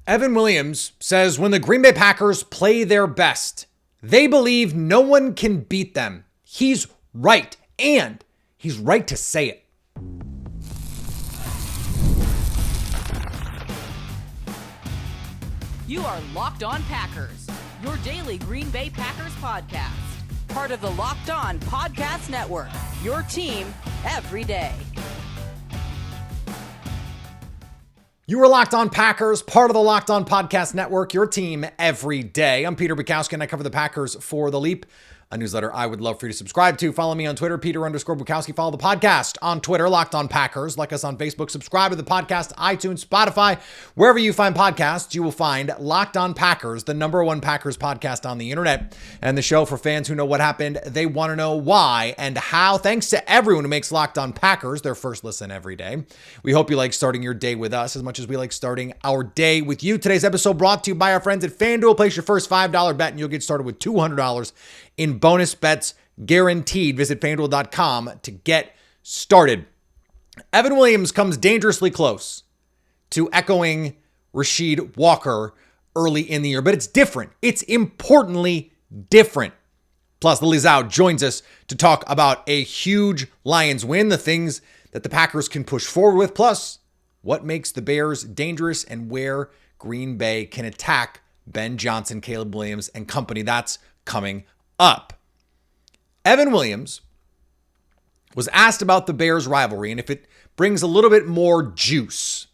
Evan Williams says when the Green Bay Packers play their best, they believe no one can beat them. He's right, and he's right to say it. You are Locked On Packers, your daily Green Bay Packers podcast. Part of the Locked On Podcast Network, your team every day. You are Locked On Packers, part of the Locked On Podcast Network, your team every day. I'm Peter Bukowski, and I cover the Packers for The Leap, a newsletter I would love for you to subscribe to. Follow me on Twitter, Peter_Bukowski. Follow the podcast on Twitter, Locked On Packers. Like us on Facebook. Subscribe to the podcast, iTunes, Spotify. Wherever you find podcasts, you will find Locked On Packers, the #1 Packers podcast on the internet. And the show for fans who know what happened, they want to know why and how. Thanks to everyone who makes Locked On Packers their first listen every day. We hope you like starting your day with us as much as we like starting our day with you. Today's episode brought to you by our friends at FanDuel. Place your first $5 bet and you'll get started with $200 in bonus bets guaranteed. Visit FanDuel.com to get started. Evan Williams comes dangerously close to echoing Rasheed Walker early in the year, but it's different. It's importantly different. Plus, Lily Zhao joins us to talk about a huge Lions win, the things that the Packers can push forward with, plus what makes the Bears dangerous and where Green Bay can attack Ben Johnson, Caleb Williams, and company. That's coming up. Evan Williams was asked about the Bears rivalry and if it brings a little bit more juice.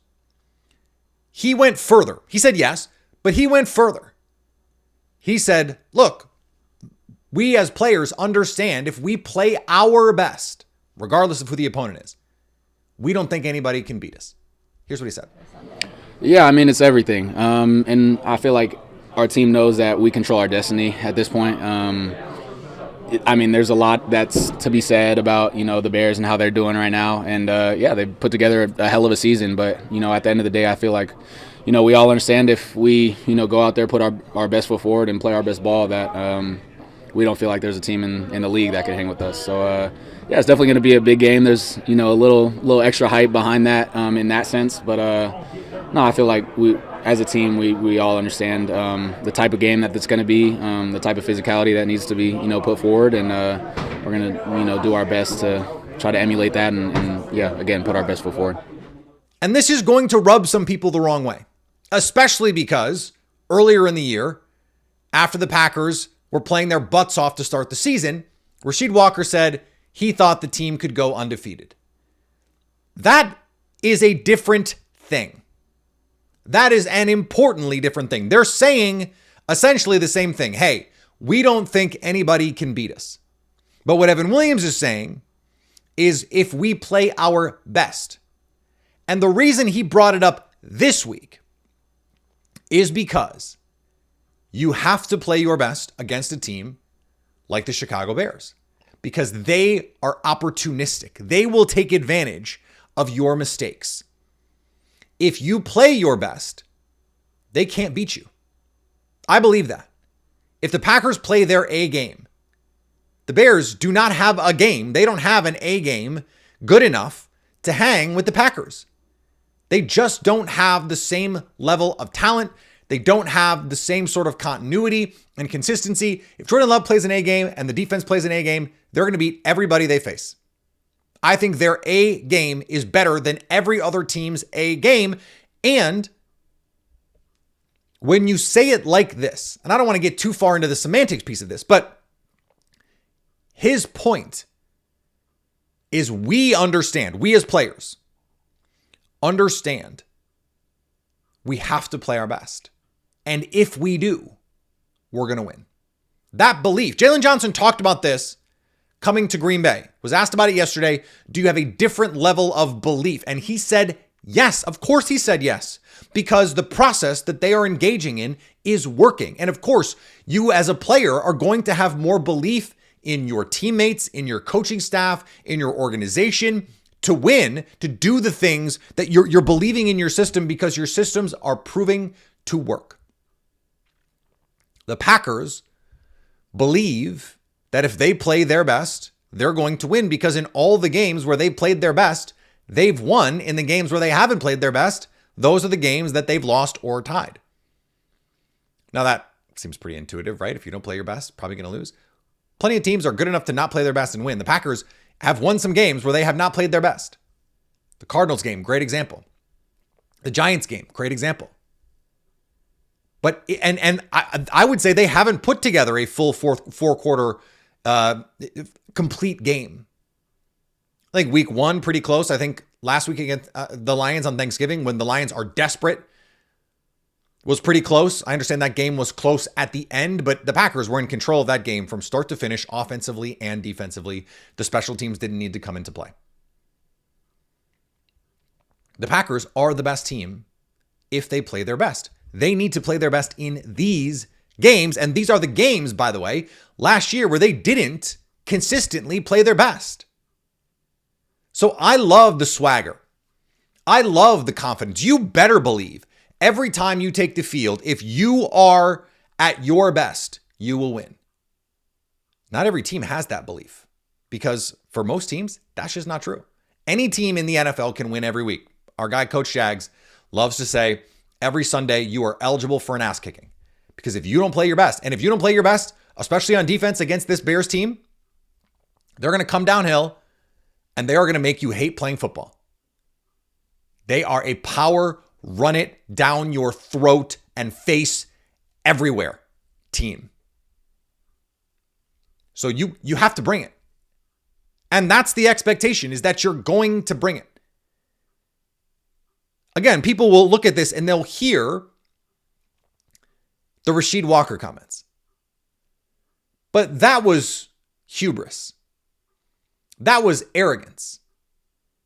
He went further. He said yes, but he went further. He said, look, we as players understand if we play our best, regardless of who the opponent is, we don't think anybody can beat us. Here's what he said. Yeah, I mean, it's everything. And I feel like our team knows that we control our destiny at this point. I mean, there's a lot that's to be said about, the Bears and how they're doing right now. And, they put together a hell of a season. But, at the end of the day, I feel like, we all understand if we, go out there, put our best foot forward and play our best ball, that we don't feel like there's a team in the league that can hang with us. So, it's definitely going to be a big game. There's, a little extra hype behind that in that sense. But, no, I feel like we, as a team, we all understand the type of game that it's going to be, the type of physicality that needs to be, put forward. And we're going to, do our best to try to emulate that and, again, put our best foot forward. And this is going to rub some people the wrong way, especially because earlier in the year, after the Packers were playing their butts off to start the season, Rasheed Walker said he thought the team could go undefeated. That is a different thing. That is an importantly different thing. They're saying essentially the same thing. Hey, we don't think anybody can beat us. But what Evan Williams is saying is if we play our best. And the reason he brought it up this week is because you have to play your best against a team like the Chicago Bears because they are opportunistic. They will take advantage of your mistakes. If you play your best, they can't beat you. I believe that. If the Packers play their A game, the Bears do not have a game. They don't have an A game good enough to hang with the Packers. They just don't have the same level of talent. They don't have the same sort of continuity and consistency. If Jordan Love plays an A game and the defense plays an A game, they're going to beat everybody they face. I think their A game is better than every other team's A game. And when you say it like this, and I don't want to get too far into the semantics piece of this, but his point is we understand, we as players understand we have to play our best. And if we do, we're going to win. That belief. Jalen Johnson talked about this coming to Green Bay, was asked about it yesterday. Do you have a different level of belief? And he said yes. Of course he said yes, because the process that they are engaging in is working. And of course, you as a player are going to have more belief in your teammates, in your coaching staff, in your organization to win, to do the things that you're believing in your system because your systems are proving to work. The Packers believe that if they play their best, they're going to win because in all the games where they played their best, they've won. In the games where they haven't played their best, those are the games that they've lost or tied. Now that seems pretty intuitive, right? If you don't play your best, probably going to lose. Plenty of teams are good enough to not play their best and win. The Packers have won some games where they have not played their best. The Cardinals game, great example. The Giants game, great example. But I would say they haven't put together a full four quarter complete game. I think week 1 pretty close. I think last week against the Lions on Thanksgiving, when the Lions are desperate, was pretty close. I understand that game was close at the end, but the Packers were in control of that game from start to finish, offensively and defensively. The special teams didn't need to come into play. The Packers are the best team if they play their best. They need to play their best in these games, and these are the games, by the way, last year where they didn't consistently play their best. So I love the swagger. I love the confidence. You better believe every time you take the field, if you are at your best, you will win. Not every team has that belief, because for most teams, that's just not true. Any team in the NFL can win every week. Our guy, Coach Jags, loves to say every Sunday you are eligible for an ass kicking, because if you don't play your best, and if you don't play your best, especially on defense against this Bears team, they're going to come downhill and they are going to make you hate playing football. They are a power, run it down your throat and face everywhere team. So you have to bring it. And that's the expectation, is that you're going to bring it. Again, people will look at this and they'll hear the Rasheed Walker comments. But that was hubris. That was arrogance.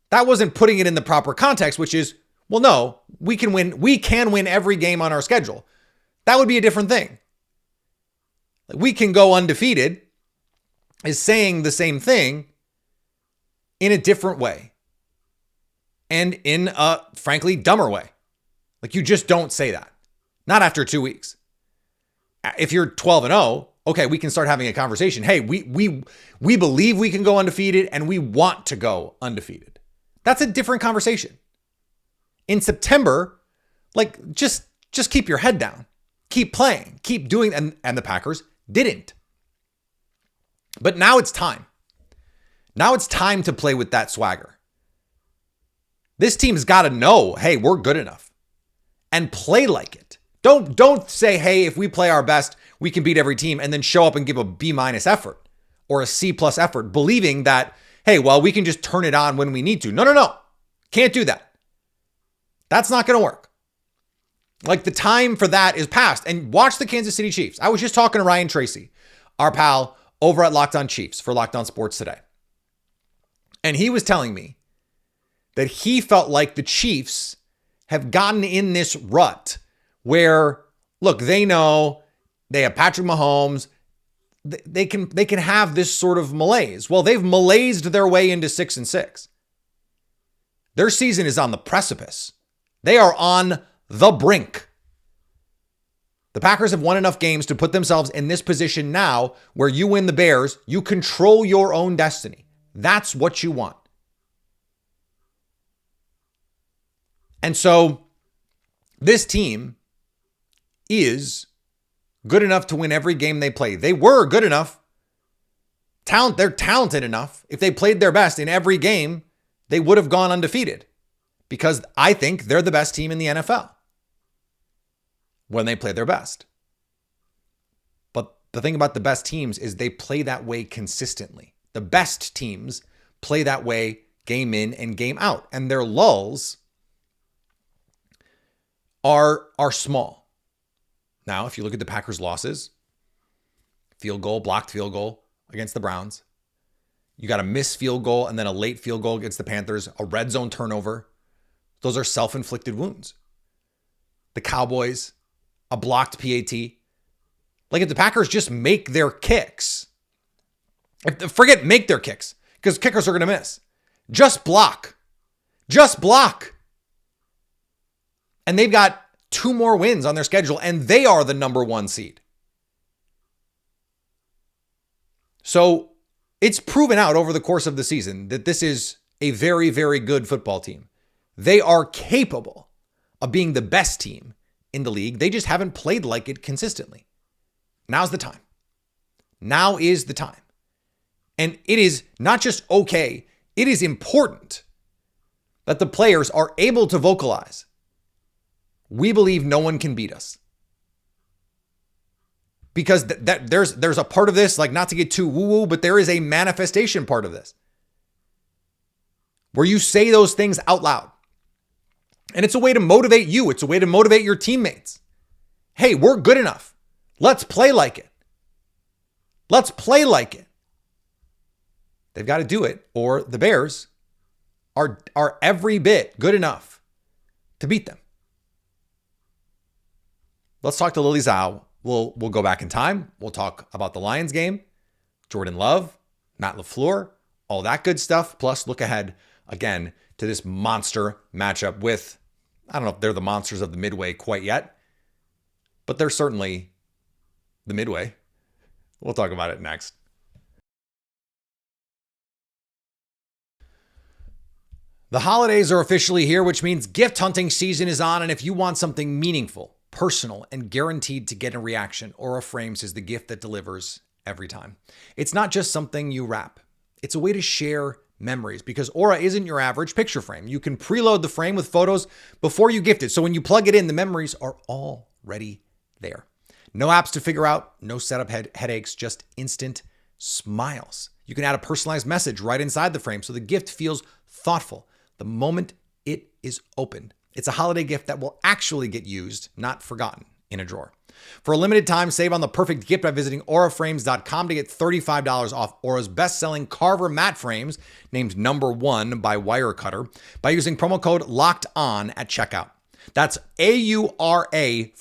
That wasn't putting it in the proper context, which is, well, no, we can win every game on our schedule. That would be a different thing. We can go undefeated is saying the same thing in a different way. And in a, frankly, dumber way. Like, you just don't say that. Not after 2 weeks. If you're 12-0, okay, we can start having a conversation. Hey, we believe we can go undefeated and we want to go undefeated. That's a different conversation. In September, like, just keep your head down. Keep playing. Keep doing, and the Packers didn't. But now it's time. Now it's time to play with that swagger. This team's got to know, hey, we're good enough, and play like it. Don't say, hey, if we play our best, we can beat every team, and then show up and give a B- effort or a C+ effort, believing that, hey, well, we can just turn it on when we need to. No. Can't do that. That's not going to work. Like, the time for that is past. And watch the Kansas City Chiefs. I was just talking to Ryan Tracy, our pal over at Locked On Chiefs for Locked On Sports Today. And he was telling me that he felt like the Chiefs have gotten in this rut where, look, they know they have Patrick Mahomes. They can have this sort of malaise. Well, they've malaised their way into 6-6. Their season is on the precipice. They are on the brink. The Packers have won enough games to put themselves in this position now where you win the Bears, you control your own destiny. That's what you want. And so this team is good enough to win every game they play. They were good enough. They're talented enough. If they played their best in every game, they would have gone undefeated, because I think they're the best team in the NFL when they play their best. But the thing about the best teams is they play that way consistently. The best teams play that way game in and game out, and their lulls are small. Now, if you look at the Packers' losses, blocked field goal against the Browns, you got a missed field goal and then a late field goal against the Panthers, a red zone turnover. Those are self-inflicted wounds. The Cowboys, a blocked PAT. Like, if the Packers just make their kicks, forget make their kicks, because kickers are going to miss. Just block. And they've got 2 more wins on their schedule, and they are the number 1 seed. So it's proven out over the course of the season that this is a very, very good football team. They are capable of being the best team in the league. They just haven't played like it consistently. Now's the time. Now is the time. And it is not just okay, it is important that the players are able to vocalize, we believe no one can beat us. Because there's a part of this, like, not to get too woo-woo, but there is a manifestation part of this where you say those things out loud. And it's a way to motivate you. It's a way to motivate your teammates. Hey, we're good enough. Let's play like it. Let's play like it. They've got to do it, or the Bears are every bit good enough to beat them. Let's talk to Lily Zhao. We'll go back in time. We'll talk about the Lions game, Jordan Love, Matt LaFleur, all that good stuff. Plus, look ahead again to this monster matchup with, I don't know if they're the monsters of the Midway quite yet, but they're certainly the Midway. We'll talk about it next. The holidays are officially here, which means gift hunting season is on. And if you want something meaningful, personal, and guaranteed to get a reaction, Aura Frames is the gift that delivers every time. It's not just something you wrap. It's a way to share memories, because Aura isn't your average picture frame. You can preload the frame with photos before you gift it. So when you plug it in, the memories are already there. No apps to figure out, no setup headaches, just instant smiles. You can add a personalized message right inside the frame so the gift feels thoughtful the moment it is opened. It's a holiday gift that will actually get used, not forgotten in a drawer. For a limited time, save on the perfect gift by visiting auraframes.com to get $35 off Aura's best-selling Carver matte frames, named #1 by Wirecutter, by using promo code LOCKEDON at checkout. That's AURAFrames.com,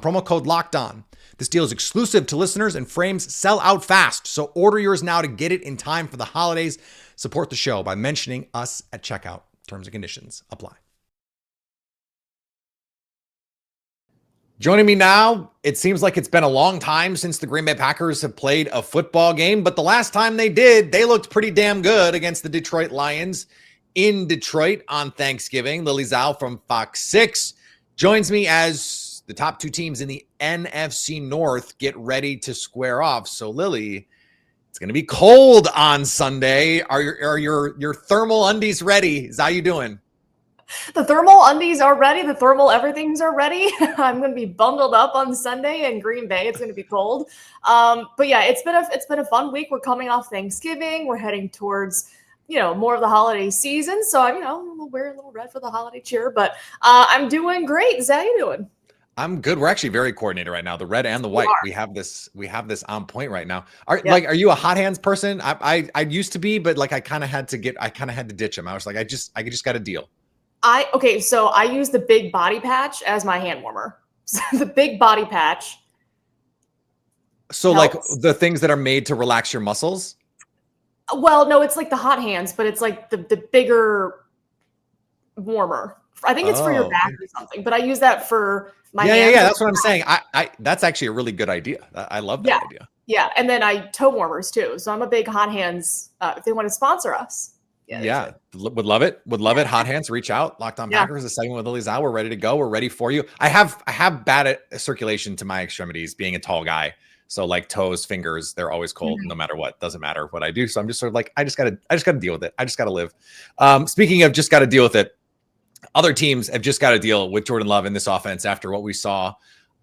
promo code LOCKEDON. This deal is exclusive to listeners, and frames sell out fast, so order yours now to get it in time for the holidays. Support the show by mentioning us at checkout. Terms and conditions apply. Joining me now, it seems like it's been a long time since the Green Bay Packers have played a football game, but the last time they did, they looked pretty damn good against the Detroit Lions in Detroit on Thanksgiving. Lily Zhao from Fox 6 joins me as the top two teams in the NFC North get ready to square off. So Lily, it's going to be cold on Sunday. Are your thermal undies ready? How you doing? The thermal undies are ready. The thermal everythings are ready. I'm going to be bundled up on Sunday in Green Bay. It's going to be cold. But yeah, it's been a fun week. We're coming off Thanksgiving. We're heading towards, more of the holiday season. So I'm, we'll wear a little red for the holiday cheer, but I'm doing great. How you doing? I'm good. We're actually very coordinated right now. The red and the white. We have this on point right now. Are you a hot hands person? I used to be, but I kind of had to ditch them. I was like, I just got a deal. So I use the big body patch as my hand warmer. So the big body patch. So helps. The things that are made to relax your muscles? Well, no, it's like the hot hands, but it's like the bigger warmer. I think it's for your back or something, but I use that for my hands. Yeah, that's what I'm saying. I that's actually a really good idea. I love that idea. Yeah, and then I toe warmers too. So I'm a big hot hands. If they want to sponsor us. Yeah, would love it. Would love it. Hot hands, reach out. Locked On Packers, a segment with Lily Zhao. We're ready to go. We're ready for you. I have bad circulation to my extremities, being a tall guy. So toes, fingers, they're always cold no matter what. Doesn't matter what I do. So I'm just sort of I just gotta deal with it. I just gotta live. Speaking of just gotta deal with it, other teams have just got to deal with Jordan Love in this offense after what we saw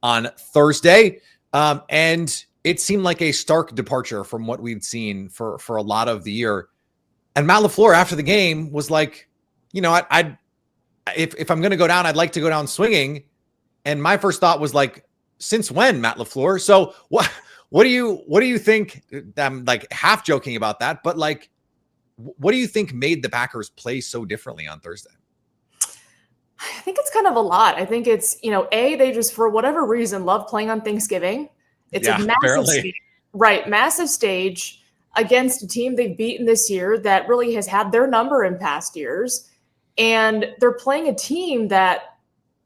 on Thursday. And it seemed like a stark departure from what we've seen for a lot of the year. And Matt LaFleur after the game was like, if I'm going to go down, I'd like to go down swinging. And my first thought was since when, Matt LaFleur? So what do you think? I'm half joking about that, but what do you think made the Packers play so differently on Thursday? I think it's kind of a lot. I think it's, they just, for whatever reason, love playing on Thanksgiving. It's a massive stage, massive stage against a team they've beaten this year that really has had their number in past years. And they're playing a team that,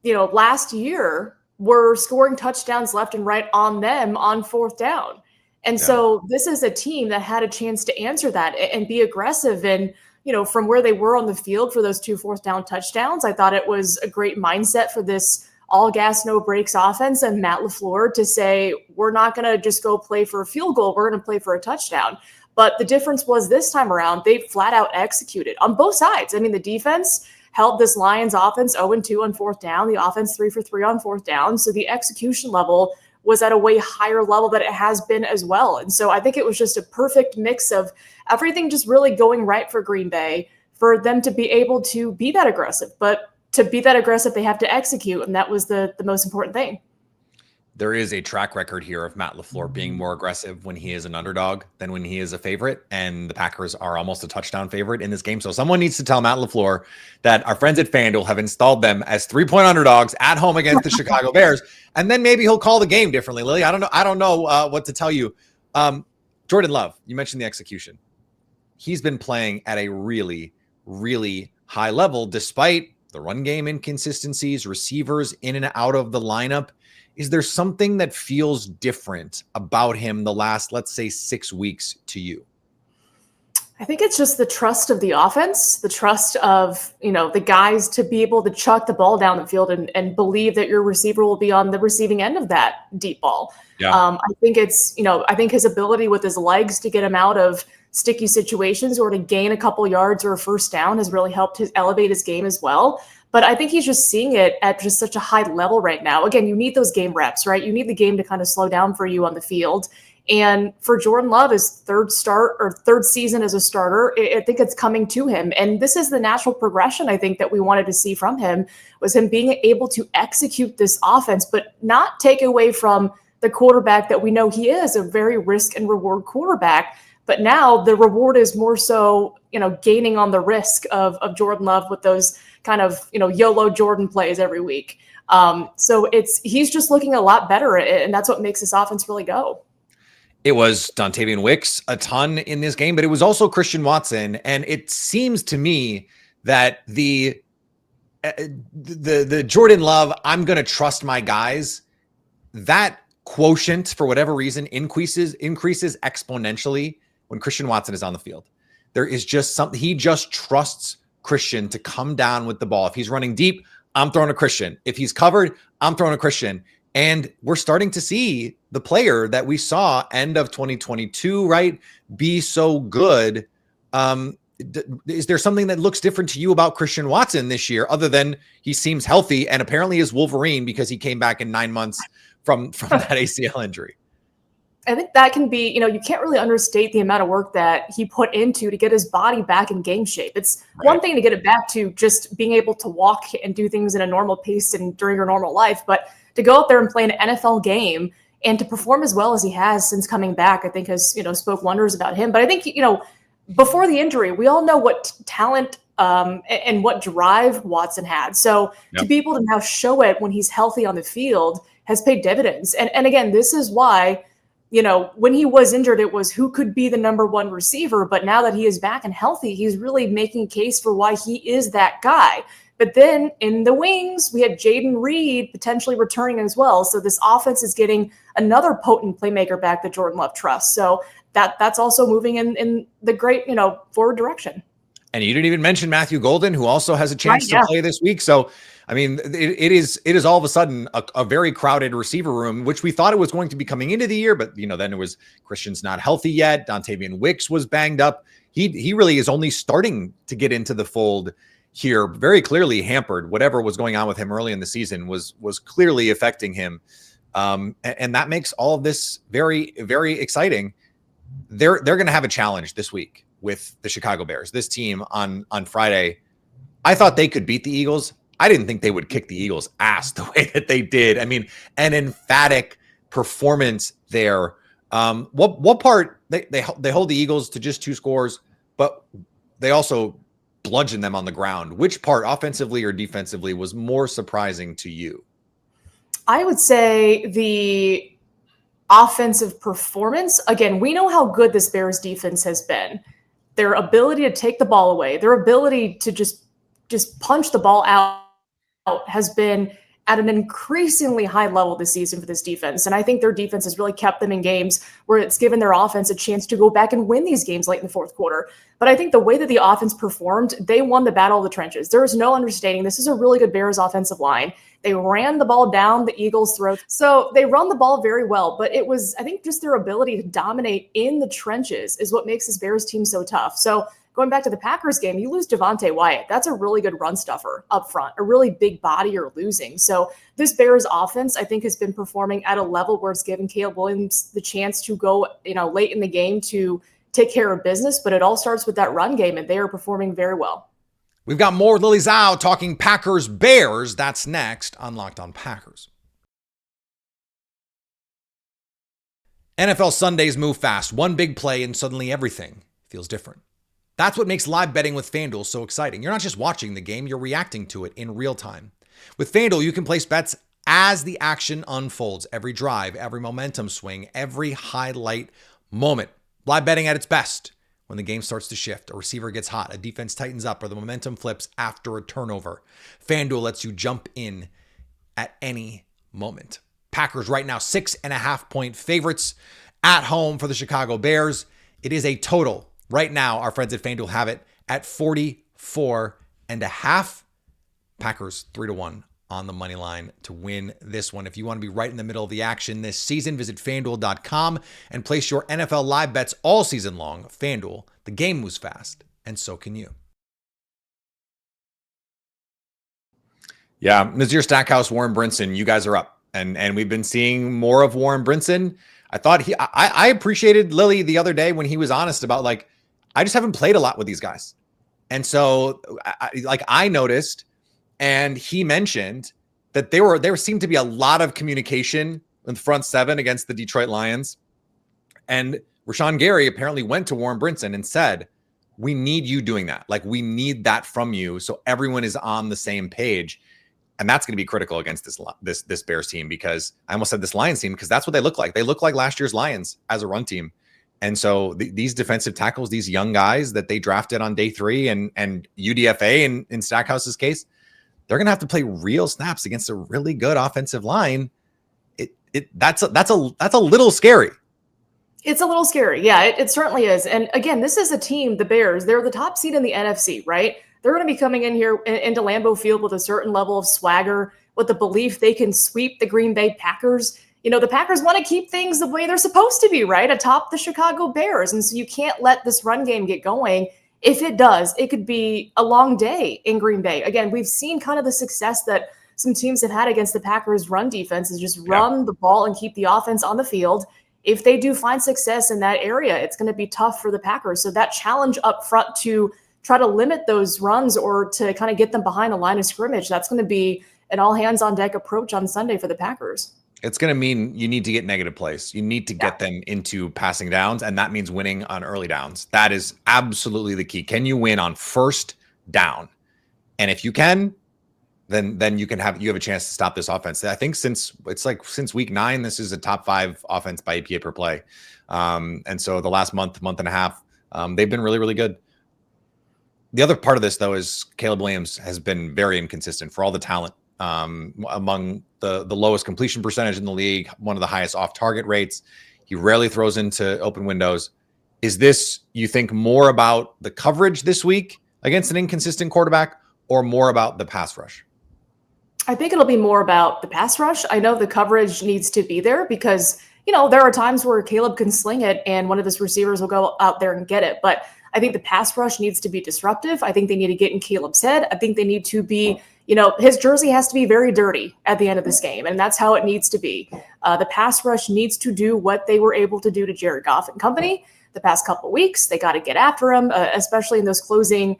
last year were scoring touchdowns left and right on them on fourth down. And so this is a team that had a chance to answer that and be aggressive. And, from where they were on the field for those 2 fourth down touchdowns, I thought it was a great mindset for this all gas, no brakes offense and Matt LaFleur to say, we're not going to just go play for a field goal. We're going to play for a touchdown. But the difference was this time around, they flat out executed on both sides. I mean, the defense held this Lions offense 0-2 on fourth down, the offense 3 for 3 on fourth down. So the execution level was at a way higher level than it has been as well. And so I think it was just a perfect mix of everything just really going right for Green Bay for them to be able to be that aggressive. But to be that aggressive, they have to execute. And that was the most important thing. There is a track record here of Matt LaFleur being more aggressive when he is an underdog than when he is a favorite. And the Packers are almost a touchdown favorite in this game. So someone needs to tell Matt LaFleur that our friends at FanDuel have installed them as 3-point underdogs at home against the Chicago Bears. And then maybe he'll call the game differently. Lily, I don't know what to tell you. Jordan Love, you mentioned the execution. He's been playing at a really, really high level, despite the run game inconsistencies, receivers in and out of the lineup. Is there something that feels different about him the last, let's say, 6 weeks to you? I think it's just the trust of the offense, the trust of, the guys to be able to chuck the ball down the field and believe that your receiver will be on the receiving end of that deep ball. Yeah. I think I think his ability with his legs to get him out of sticky situations or to gain a couple yards or a first down has really helped elevate his game as well. But I think he's just seeing it at just such a high level right now. Again, you need those game reps, right? You need the game to kind of slow down for you on the field. And for Jordan Love, his third season as a starter, I think it's coming to him. And this is the natural progression, I think, that we wanted to see from him, was him being able to execute this offense, but not take away from the quarterback that we know he is, a very risk and reward quarterback. But now the reward is more so, gaining on the risk of Jordan Love with those kind of, YOLO Jordan plays every week. So he's just looking a lot better, and that's what makes this offense really go. It was Dontavian Wicks a ton in this game, but it was also Christian Watson. And it seems to me that the Jordan Love, I'm going to trust my guys, that quotient, for whatever reason, increases exponentially when Christian Watson is on the field. There is just something, he just trusts Christian to come down with the ball. If he's running deep, I'm throwing a Christian. If he's covered, I'm throwing a Christian. And we're starting to see the player that we saw end of 2022, right, be so good. Is there something that looks different to you about Christian Watson this year, other than he seems healthy and apparently is Wolverine because he came back in 9 months from that ACL injury? I think that can be, you can't really understate the amount of work that he put into to get his body back in game shape. It's one thing to get it back to just being able to walk and do things in a normal pace and during your normal life, but to go out there and play an NFL game and to perform as well as he has since coming back, I think has, spoke wonders about him. But I think, before the injury, we all know what talent and what drive Watson had. So to be able to now show it when he's healthy on the field has paid dividends. And again, this is why, when he was injured, it was who could be the number one receiver. But now that he is back and healthy, he's really making a case for why he is that guy. But then in the wings, we had Jaden Reed potentially returning as well. So this offense is getting another potent playmaker back that Jordan Love trusts. So that's also moving in the great, forward direction. And you didn't even mention Matthew Golden, who also has a chance to play this week. So, I mean, it is all of a sudden a very crowded receiver room, which we thought it was going to be coming into the year. But, then it was Christian's not healthy yet. Dontavian Wicks was banged up. He really is only starting to get into the fold here, very clearly hampered. Whatever was going on with him early in the season was clearly affecting him. And that makes all of this very, very exciting. They're going to have a challenge this week with the Chicago Bears. This team on Friday, I thought they could beat the Eagles. I didn't think they would kick the Eagles' ass the way that they did. I mean, an emphatic performance there. What part they hold the Eagles to just 2 scores, but they also bludgeon them on the ground. Which part, offensively or defensively, was more surprising to you? I would say the offensive performance. Again, we know how good this Bears defense has been. Their ability to take the ball away, their ability to just punch the ball out has been at an increasingly high level this season for this defense. And I think their defense has really kept them in games where it's given their offense a chance to go back and win these games late in the fourth quarter. But I think the way that the offense performed, they won the battle of the trenches. There is no understating. This is a really good Bears offensive line. They ran the ball down the Eagles' throat. So they run the ball very well, but it was, I think, just their ability to dominate in the trenches is what makes this Bears team so tough. So going back to the Packers game, you lose Devontae Wyatt. That's a really good run stuffer up front, a really big body you're losing. So this Bears offense, I think, has been performing at a level where it's given Caleb Williams the chance to go, late in the game to take care of business. But it all starts with that run game, and they are performing very well. We've got more with Lily Zhao talking Packers Bears. That's next on Locked On Packers. NFL Sundays move fast. One big play and suddenly everything feels different. That's what makes live betting with FanDuel so exciting. You're not just watching the game, you're reacting to it in real time. With FanDuel, you can place bets as the action unfolds. Every drive, every momentum swing, every highlight moment. Live betting at its best. When the game starts to shift, a receiver gets hot, a defense tightens up, or the momentum flips after a turnover. FanDuel lets you jump in at any moment. Packers right now 6.5-point favorites at home for the Chicago Bears. It is a total. Right now, our friends at FanDuel have it at 44.5. Packers 3-1 on the money line to win this one. If you want to be right in the middle of the action this season, visit FanDuel.com and place your NFL live bets all season long. FanDuel, the game moves fast, and so can you. Yeah, Nazir Stackhouse, Warren Brinson, you guys are up. And we've been seeing more of Warren Brinson. I thought I appreciated Lily the other day when he was honest about, I just haven't played a lot with these guys. And so I noticed, and he mentioned that there seemed to be a lot of communication in the front seven against the Detroit Lions. And Rashawn Gary apparently went to Warren Brinson and said, we need you doing that. We need that from you so everyone is on the same page. And that's going to be critical against this Bears team, because I almost said this Lions team, because that's what they look like. They look like last year's Lions as a run team. And so these defensive tackles, these young guys that they drafted on day 3 and UDFA in Stackhouse's case, they're going to have to play real snaps against a really good offensive line. That's a little scary. It's a little scary. Yeah, it certainly is. And again, this is a team, the Bears, they're the top seed in the NFC, right? They're going to be coming in here into Lambeau Field with a certain level of swagger, with the belief they can sweep the Green Bay Packers. The Packers want to keep things the way they're supposed to be, right? Atop the Chicago Bears. And so you can't let this run game get going. If it does, it could be a long day in Green Bay. Again, we've seen kind of the success that some teams have had against the Packers' run defense is just run the ball and keep the offense on the field. If they do find success in that area, it's going to be tough for the Packers. So that challenge up front to try to limit those runs or to kind of get them behind the line of scrimmage, that's going to be an all-hands-on-deck approach on Sunday for the Packers. It's going to mean you need to get negative plays. You need to get them into passing downs, and that means winning on early downs. That is absolutely the key. Can you win on first down? And if you can, then you have a chance to stop this offense. I think since week 9, this is a top 5 offense by EPA per play. And so the last month and a half, they've been really, really good. The other part of this, though, is Caleb Williams has been very inconsistent for all the talent. Among the lowest completion percentage in the league, one of the highest off-target rates. He rarely throws into open windows. Is this, you think, more about the coverage this week against an inconsistent quarterback, or more about the pass rush? I think it'll be more about the pass rush. I know the coverage needs to be there because, there are times where Caleb can sling it and one of his receivers will go out there and get it. But I think the pass rush needs to be disruptive. I think they need to get in Caleb's head. I think they need to be, his jersey has to be very dirty at the end of this game, and that's how it needs to be. The pass rush needs to do what they were able to do to Jared Goff and company the past couple of weeks. They got to get after him, especially in those closing,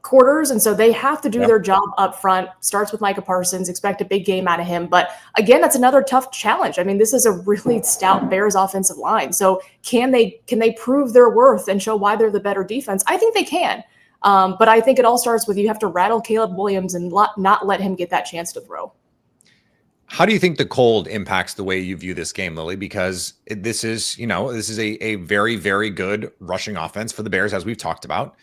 quarters. And so they have to do their job up front. Starts with Micah Parsons, expect a big game out of him. But again, that's another tough challenge. I mean, this is a really stout Bears offensive line. So can they prove their worth and show why they're the better defense? I think they can. But I think it all starts with you have to rattle Caleb Williams and not let him get that chance to throw. How do you think the cold impacts the way you view this game, Lily? Because this is a very, very good rushing offense for the Bears, as we've talked about.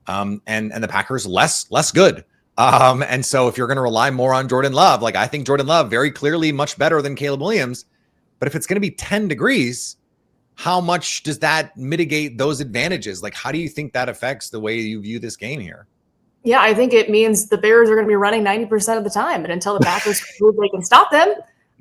And the Packers less good And so if you're going to rely more on Jordan Love, like I think Jordan Love very clearly much better than Caleb Williams. But if it's going to be 10 degrees, how much does that mitigate those advantages? Like, how do you think that affects the way you view this game here? Yeah, I think it means the Bears are going to be running 90% of the time. And until the Packers prove they can stop them,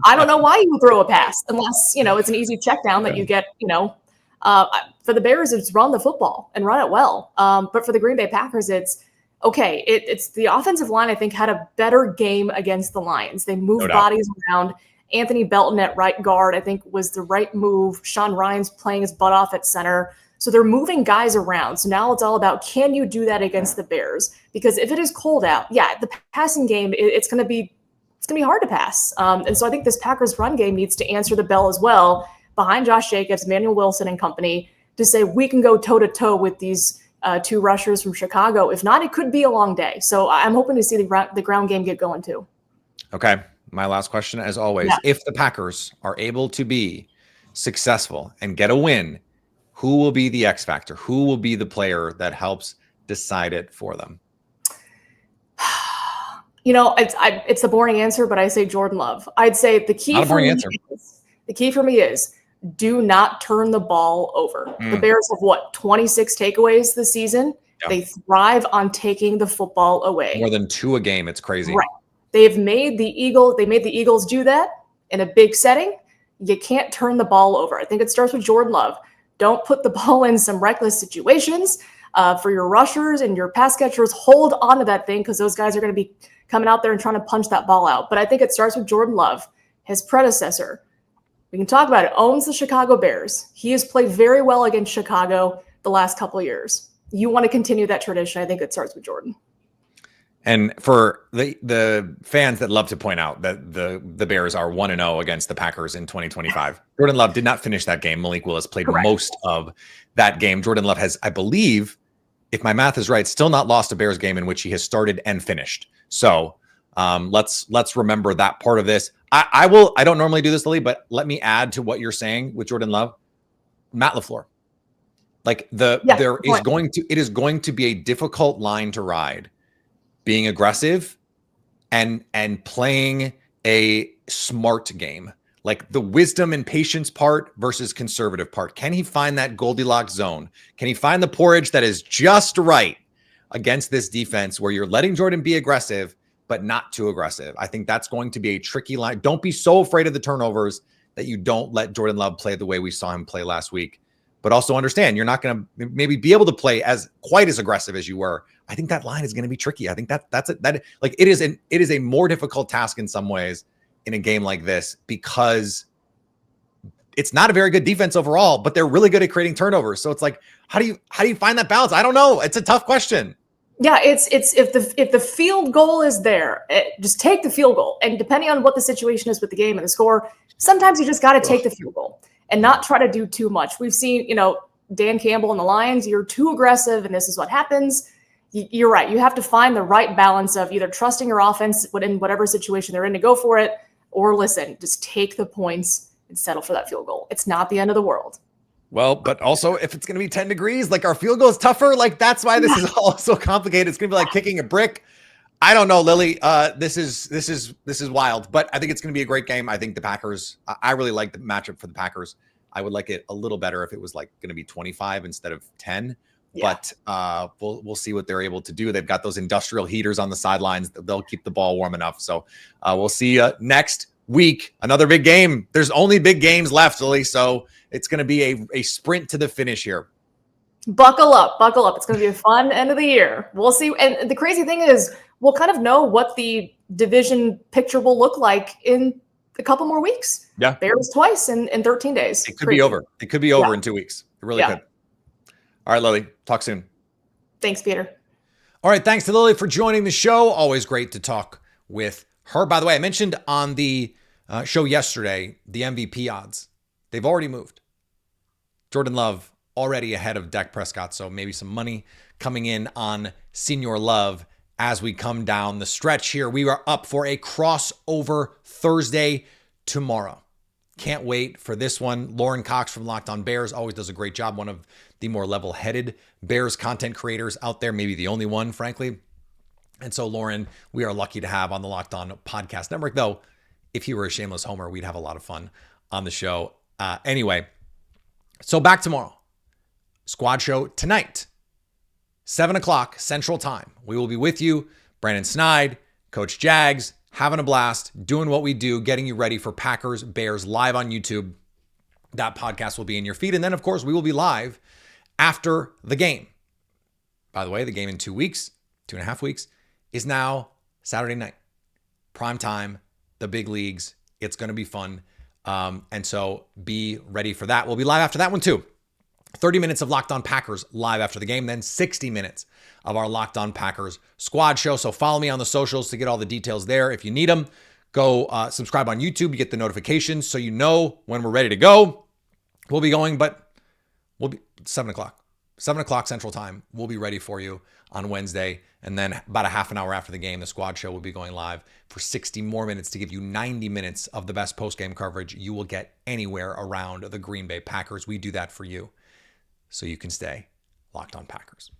I don't know why you throw a pass unless, it's an easy check down that you get, for the Bears, it's run the football and run it well. But for the Green Bay Packers, it's okay. It's the offensive line, I think, had a better game against the Lions. They moved bodies around. Anthony Belton at right guard, I think, was the right move. Sean Ryan's playing his butt off at center. So they're moving guys around. So now it's all about, can you do that against the Bears? Because if it is cold out, the passing game, it's going to be hard to pass. And so I think this Packers run game needs to answer the bell as well behind Josh Jacobs, Manuel Wilson and company to say we can go toe to toe with these two rushers from Chicago. If not, it could be a long day. So I'm hoping to see the ground game get going too. Okay. My last question, as always, if the Packers are able to be successful and get a win, who will be the X factor? Who will be the player that helps decide it for them? It's the boring answer, but I say Jordan Love. I'd say the key for me is do not turn the ball over. The Bears have 26 takeaways this season. Yeah. They thrive on taking the football away. More than 2 a game. It's crazy. Right. They made the Eagles do that in a big setting. You can't turn the ball over. I think it starts with Jordan Love. Don't put the ball in some reckless situations. For your rushers and your pass catchers, hold on to that thing because those guys are going to be coming out there and trying to punch that ball out. But I think it starts with Jordan Love. His predecessor, we can talk about it, owns the Chicago Bears. He has played very well against Chicago the last couple of years. You want to continue that tradition. I think it starts with Jordan. And for the fans that love to point out that the Bears are 1-0 against the Packers in 2025, Jordan Love did not finish that game. Malik Willis played most of that game. Jordan Love has, I believe, if my math is right, still not lost a Bears game in which he has started and finished. So let's remember that part of this. I don't normally do this, Lily, but let me add to what you're saying with Jordan Love. Matt LaFleur. Like it is going to be a difficult line to ride. Being aggressive and playing a smart game, like the wisdom and patience part versus conservative part. Can he find that Goldilocks zone? Can he find the porridge that is just right against this defense where you're letting Jordan be aggressive, but not too aggressive? I think that's going to be a tricky line. Don't be so afraid of the turnovers that you don't let Jordan Love play the way we saw him play last week. But also understand you're not going to maybe be able to play quite as aggressive as you were. I think that line is going to be tricky. I think it is a more difficult task in some ways in a game like this because it's not a very good defense overall, but they're really good at creating turnovers. So it's like, how do you find that balance? I don't know. It's a tough question. Yeah, it's if the field goal is there, just take the field goal. And depending on what the situation is with the game and the score, sometimes you just got to take the field goal and not try to do too much. We've seen, Dan Campbell and the Lions, you're too aggressive and this is what happens. You're right. You have to find the right balance of either trusting your offense in whatever situation they're in to go for it, or listen, just take the points and settle for that field goal. It's not the end of the world. Well, but also if it's going to be 10 degrees, like our field goal is tougher. Like that's why this is all so complicated. It's going to be like kicking a brick. I don't know, Lily. This is wild, but I think it's going to be a great game. I think the Packers, I really like the matchup for the Packers. I would like it a little better if it was like going to be 25 instead of 10. Yeah. But we'll see what they're able to do. They've got those industrial heaters on the sidelines. They'll keep the ball warm enough. So we'll see next week. Another big game. There's only big games left, Lily. So it's going to be a sprint to the finish here. Buckle up. It's going to be a fun end of the year. We'll see. And the crazy thing is we'll kind of know what the division picture will look like in a couple more weeks. Yeah. Bears twice in 13 days. It could be over. It could be over in 2 weeks. It really could. All right, Lily. Talk soon. Thanks, Peter. All right. Thanks to Lily for joining the show. Always great to talk with her. By the way, I mentioned on the show yesterday, the MVP odds. They've already moved. Jordan Love already ahead of Dak Prescott. So maybe some money coming in on Senior Love as we come down the stretch here. We are up for a crossover Thursday tomorrow. Can't wait for this one. Lauren Cox from Locked On Bears always does a great job. One of the more level-headed Bears content creators out there. Maybe the only one, frankly. And so Lauren, we are lucky to have on the Locked On Podcast Network, though if he were a shameless homer, we'd have a lot of fun on the show. Anyway, so back tomorrow. Squad show tonight, 7 o'clock Central Time. We will be with you, Brandon Snide, Coach Jags, having a blast, doing what we do, getting you ready for Packers Bears live on YouTube. That podcast will be in your feed. And then, of course, we will be live after the game. By the way, the game in 2 weeks, 2.5 weeks, is now Saturday night. Prime time, the big leagues. It's going to be fun. And so be ready for that. We'll be live after that one too. 30 minutes of Locked On Packers live after the game, then 60 minutes of our Locked On Packers squad show. So follow me on the socials to get all the details there. If you need them, go subscribe on YouTube. You get the notifications so you know when we're ready to go. We'll be going, but we'll be 7 o'clock. 7 o'clock Central Time. We'll be ready for you on Wednesday. And then about a half an hour after the game, the squad show will be going live for 60 more minutes to give you 90 minutes of the best post-game coverage you will get anywhere around the Green Bay Packers. We do that for you so you can stay Locked On Packers.